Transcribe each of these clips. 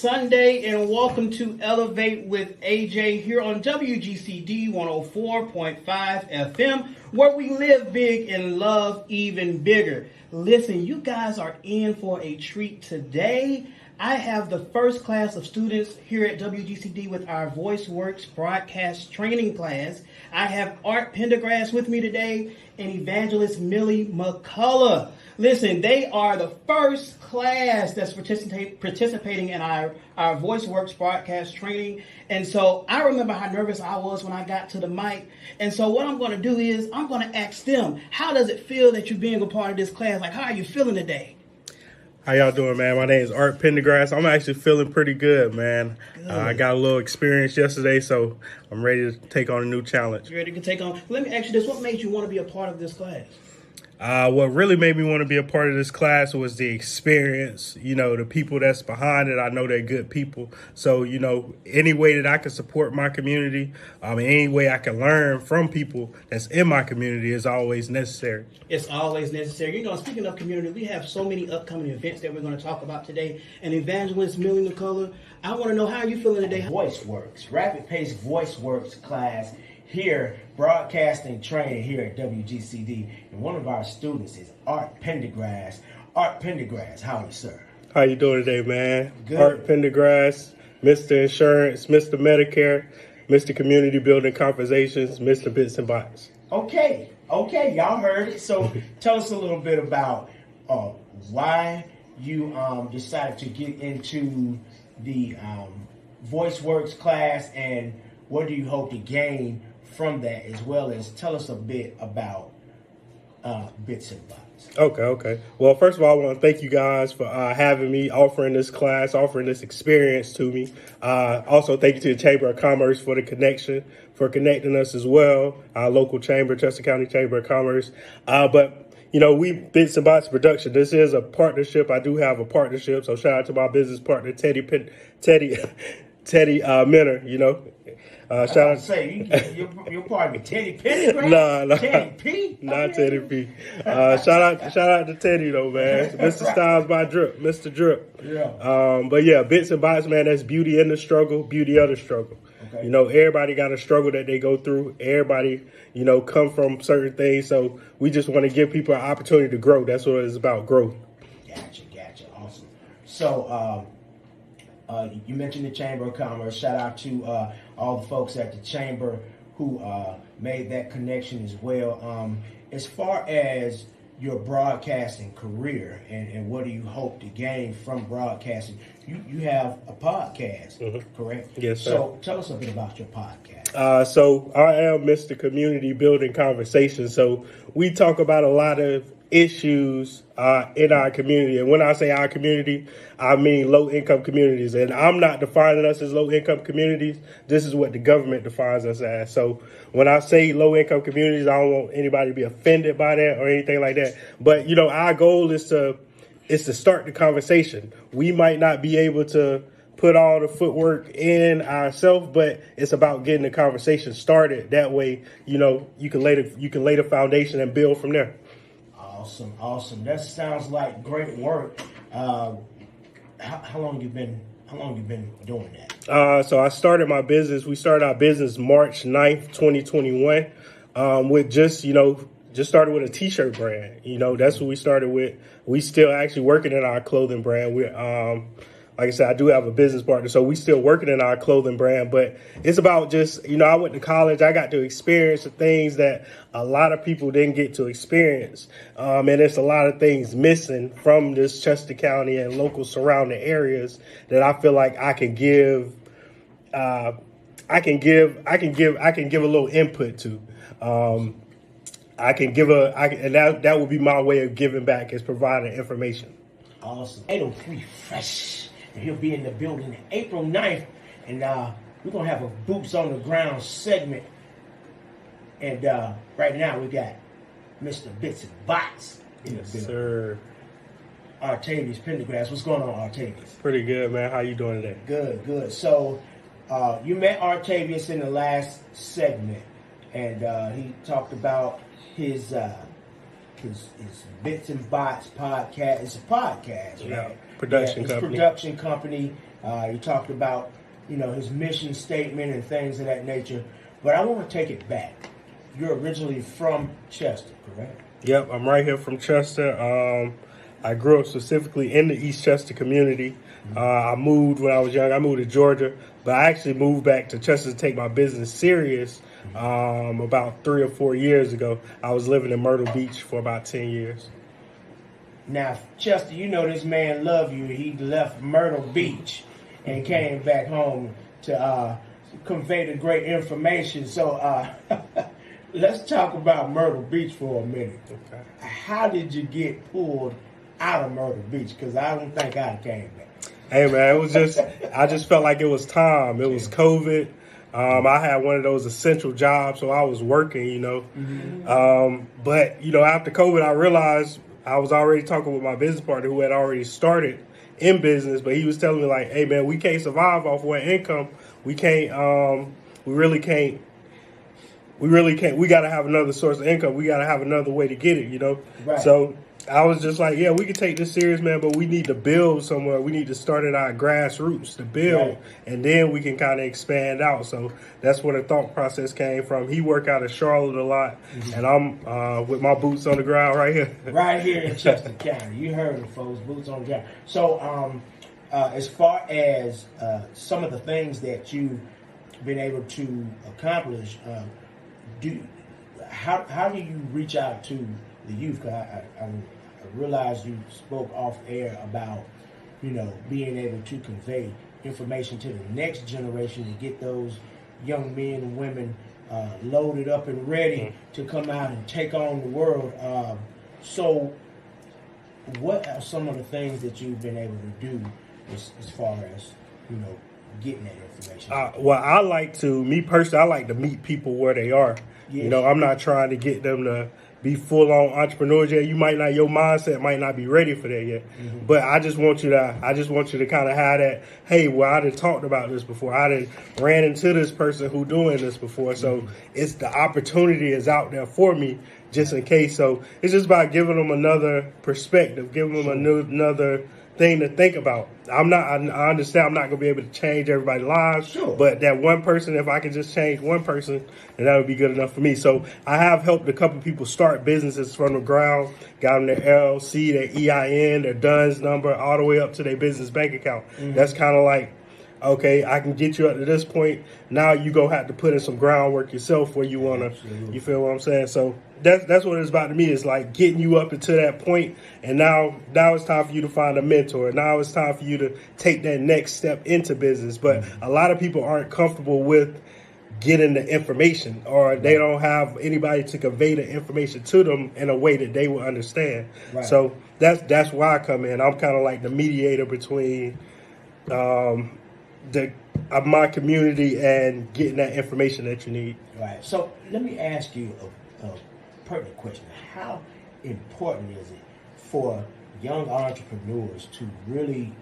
Sunday, and welcome to Elevate with AJ here on WGCD 104.5 FM, where we live big and love even bigger. Listen, you guys are in for a treat today. I have the first class of students here at WGCD with our VoiceWorks broadcast training class. I have Art Pendergrass with me today and Evangelist Millie McCullough. Listen, they are the first class that's participating in our VoiceWorks broadcast training. And so I remember how nervous I was when I got to the mic. And so what I'm going to do is I'm going to ask them, how does it feel that you're being a part of this class? Like, how are you feeling today? How y'all doing, man? My name is Art Pendergrass. I'm actually feeling pretty good, man. I got a little experience yesterday, so I'm ready to take on a new challenge. You ready to take on? Let me ask you this. What made you want to be a part of this class? What really made me want to be a part of this class was the experience, the people that's behind it. I know they're good people. So, any way that I can support my community, any way I can learn from people that's in my community is always necessary. It's always necessary. Speaking of community, we have so many upcoming events that we're going to talk about today. And Evangelist Millie McCullough, I want to know, how are you feeling today? VoiceWorks, rapid pace VoiceWorks class here, broadcasting training here at WGCD. And one of our students is Art Pendergrass. Art Pendergrass, how are you, sir? How you doing today, man? Good. Art Pendergrass, Mr. Insurance, Mr. Medicare, Mr. Community Building Conversations, Mr. Bits and Bytes. Okay, y'all heard it. So tell us a little bit about why you decided to get into the VoiceWorks class, and what do you hope to gain from that, as well as tell us a bit about Bits and Bytes. Okay. Well, first of all, I want to thank you guys for having me, offering this class, offering this experience to me. Also, thank you to the Chamber of Commerce for the connection, for connecting us as well, our local chamber, Chester County Chamber of Commerce. But we Bits and Bytes Production. This is a partnership. I do have a partnership, so shout out to my business partner, Teddy Minner. Shout out. Say you're part of Teddy Pendergrass? Nah. Teddy P? Not Teddy P. Shout out to Teddy though, man. Mr. Styles by Drip, Mr. Drip. Yeah. But yeah, Bits and Bytes, man. That's beauty in the struggle, beauty of the struggle. Okay. Everybody got a struggle that they go through. Everybody, come from certain things. So we just want to give people an opportunity to grow. That's what it's about, growth. Gotcha. Awesome. So, you mentioned the Chamber of Commerce. Shout out to all the folks at the Chamber who made that connection as well. As far as your broadcasting career and what do you hope to gain from broadcasting, you have a podcast, correct? Yes, sir. So tell us a bit about your podcast. So I am Mr. Community Building Conversations. So we talk about a lot of issues in our community. And when I say our community, I mean low-income communities. And I'm not defining us as low-income communities. This is what the government defines us as. So when I say low-income communities, I don't want anybody to be offended by that or anything like that. But, our goal is to start the conversation. We might not be able to put all the footwork in ourselves, but it's about getting the conversation started. That way, you can lay the foundation and build from there. Awesome. That sounds like great work. How long you been doing that? So I started my business. We started our business March 9th, 2021, with just started with a t-shirt brand. That's what we started with. We still actually working in our clothing brand. We're like I said, I do have a business partner, so we still working in our clothing brand, but it's about just, I went to college. I got to experience the things that a lot of people didn't get to experience. And there's a lot of things missing from this Chester County and local surrounding areas that I feel like I can give a little input to. And that would be my way of giving back, is providing information. Awesome. 803 Fresh. And he'll be in the building April 9th. And we're going to have a Boots on the Ground segment. And right now we got Mr. Bits and Bytes in the building. Sir. Artavius Pendergrass. What's going on, Artavius? Pretty good, man. How you doing today? Good. So you met Artavius in the last segment. And he talked about his Bits and Bytes podcast. It's a podcast, right? production his company. production company. He talked about, his mission statement and things of that nature. But I want to take it back. You're originally from Chester, correct? Yep, I'm right here from Chester. I grew up specifically in the East Chester community. I moved when I was young. I moved to Georgia, but I actually moved back to Chester to take my business serious about 3 or 4 years ago. I was living in Myrtle Beach for about 10 years. Now, Chester, this man loved you. He left Myrtle Beach and came back home to convey the great information. So let's talk about Myrtle Beach for a minute. Okay. How did you get pulled out of Myrtle Beach? Because I don't think I came back. Hey man, I just felt like it was time. It was COVID. I had one of those essential jobs, so I was working, But, after COVID, I realized I was already talking with my business partner who had already started in business, but he was telling me like, hey man, we can't survive off one income. We can't, we really can't. We got to have another source of income. We got to have another way to get it, Right. So I was just like, yeah, we can take this serious, man, but we need to build somewhere. We need to start at our grassroots to build, Right. and then we can kind of expand out. So that's where the thought process came from. He worked out of Charlotte a lot, and I'm with my boots on the ground right here. Right here in Chester County. You heard it, folks, boots on the ground. So as far as some of the things that you've been able to accomplish, how do you reach out to the youth? 'Cause I realized you spoke off air about, being able to convey information to the next generation to get those young men and women loaded up and ready to come out and take on the world. So what are some of the things that you've been able to do as far as, getting that information? Well, me personally, I like to meet people where they are. Yes. I'm not trying to get them to be full-on entrepreneurs yet. Your mindset might not be ready for that yet. Mm-hmm. But I just want you to kind of have that, hey, well, I done talked about this before. I done ran into this person who doing this before. So it's the opportunity is out there for me just in case. So it's just about giving them another perspective, giving them another thing to think about. I understand I'm not going to be able to change everybody's lives, sure. But that one person, if I can just change one person, then that would be good enough for me. So I have helped a couple people start businesses from the ground, got them their LLC, their EIN, their DUNS number, all the way up to their business bank account. Mm-hmm. That's kind of like, okay, I can get you up to this point. Now you go have to put in some groundwork yourself where you want to, you feel what I'm saying? So that's what it's about to me, is like getting you up to that point. And now it's time for you to find a mentor. Now it's time for you to take that next step into business. But a lot of people aren't comfortable with getting the information, or they don't have anybody to convey the information to them in a way that they will understand. Right. So that's why I come in. I'm kind of like the mediator between my community and getting that information that you need. Right. So let me ask you a pertinent question. How important is it for young entrepreneurs to really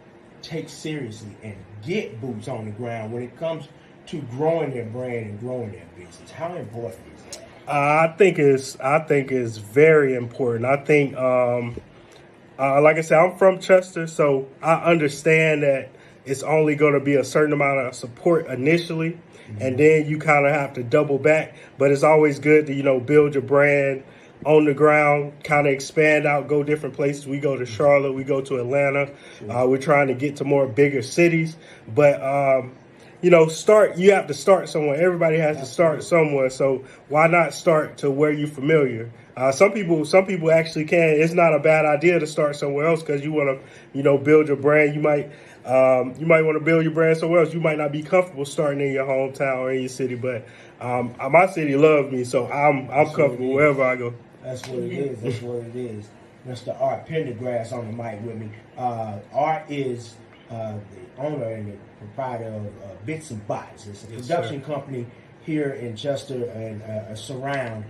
take seriously and get boots on the ground when it comes to growing their brand and growing their business? How important is that? I think it's very important. I think, like I said, I'm from Chester, so I understand that it's only going to be a certain amount of support initially, and then you kind of have to double back. But it's always good to, build your brand on the ground, kind of expand out, go different places. We go to Charlotte, we go to Atlanta. We're trying to get to more bigger cities. But, you have to start somewhere. Everybody has to start somewhere. So why not start to where you're familiar? Some people actually can. It's not a bad idea to start somewhere else because you want to, build your brand. You might want to build your brand somewhere else. You might not be comfortable starting in your hometown or in your city, but my city loves me, so I'm comfortable wherever I go. That's what it is. That's what it is. Mr. Art Pendergrass on the mic with me. Art is the owner and the proprietor of Bits and Bots. It's a production company here in Chester and surround.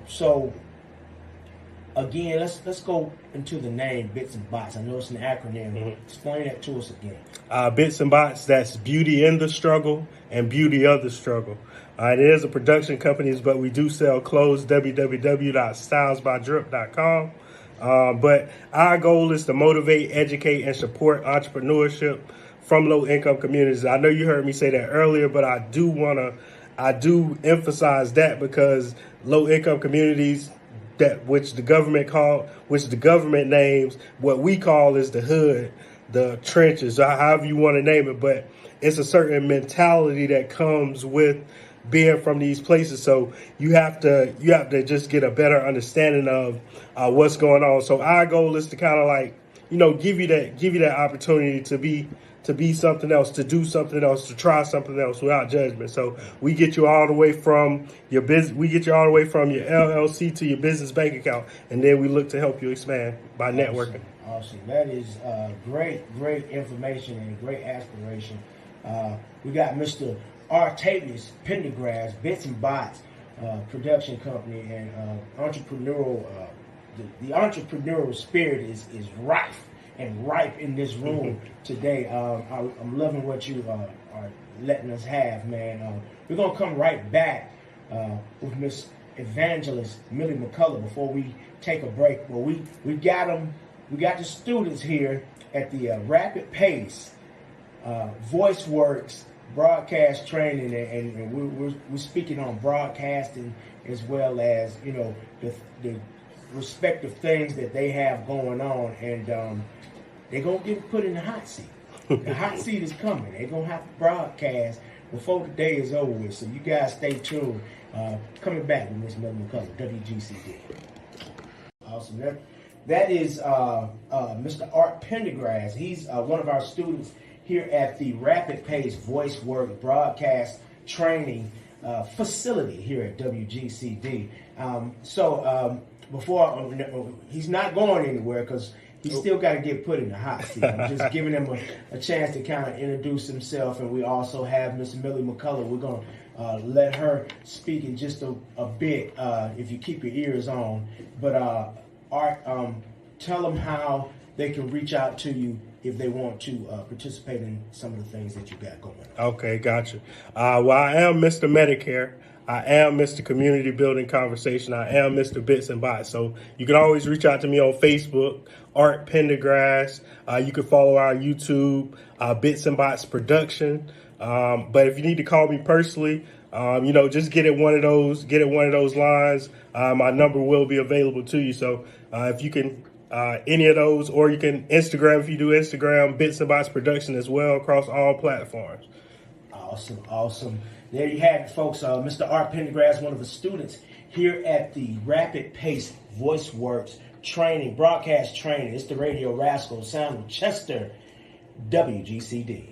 So again, let's go into the name Bits and Bots. I know it's an acronym. Mm-hmm. Explain that to us again. Bits and Bots, that's beauty in the struggle and beauty of the struggle. It is a production company, but we do sell clothes, www.stylesbydrip.com. But our goal is to motivate, educate, and support entrepreneurship from low-income communities. I know you heard me say that earlier, but I do emphasize that because low-income communities, that which the government names, what we call is the hood, the trenches, or however you want to name it. But it's a certain mentality that comes with being from these places. So you have to just get a better understanding of what's going on. So our goal is to kind of like, give you that opportunity to be something else, to do something else, to try something else without judgment. So we get you all the way from your business, we get you all the way from your LLC to your business bank account, and then we look to help you expand by networking. Awesome. That is great information and great aspiration. We got Mr. Artavius Pendergrass, Bits and Bots production company, and entrepreneurial. The entrepreneurial spirit is rife and ripe in this room today. I'm loving what you are letting us have, man. We're gonna come right back with Miss Evangelist Millie McCullough before we take a break. Well, we got them. We got the students here at the Rapid Pace VoiceWorks broadcast training, and we're speaking on broadcasting as well as the respective things that they have going on, and they're gonna get put in the hot seat. The hot seat is coming. They're gonna have to broadcast before the day is over with. So you guys stay tuned. Coming back with Miss Millie McCullough, WGCD. Awesome. That is Mr. Art Pendergrass. He's one of our students here at the Rapid Pace VoiceWorks broadcast training facility here at WGCD. Before he's not going anywhere because he's still got to get put in the hot seat. I'm just giving him a chance to kind of introduce himself, and we also have Miss Millie McCullough. We're going to let her speak in just a bit if you keep your ears on. But Art, tell them how they can reach out to you if they want to participate in some of the things that you got going on. Okay, gotcha. Well, I am Mr. Medicare. I am Mr. Community Building Conversation. I am Mr. Bits and Bots. So you can always reach out to me on Facebook, Art Pendergrass. You can follow our YouTube, Bits and Bots Production. But if you need to call me personally, just get at one of those lines. My number will be available to you. So if you can, any of those, or you can Instagram if you do Instagram, Bits and Bots Production as well across all platforms. Awesome. There you have it, folks. Mr. Art Pendergrass, one of the students here at the Rapid Pace VoiceWorks training, broadcast training. It's the Radio Rascal Sound of Chester, WGCD.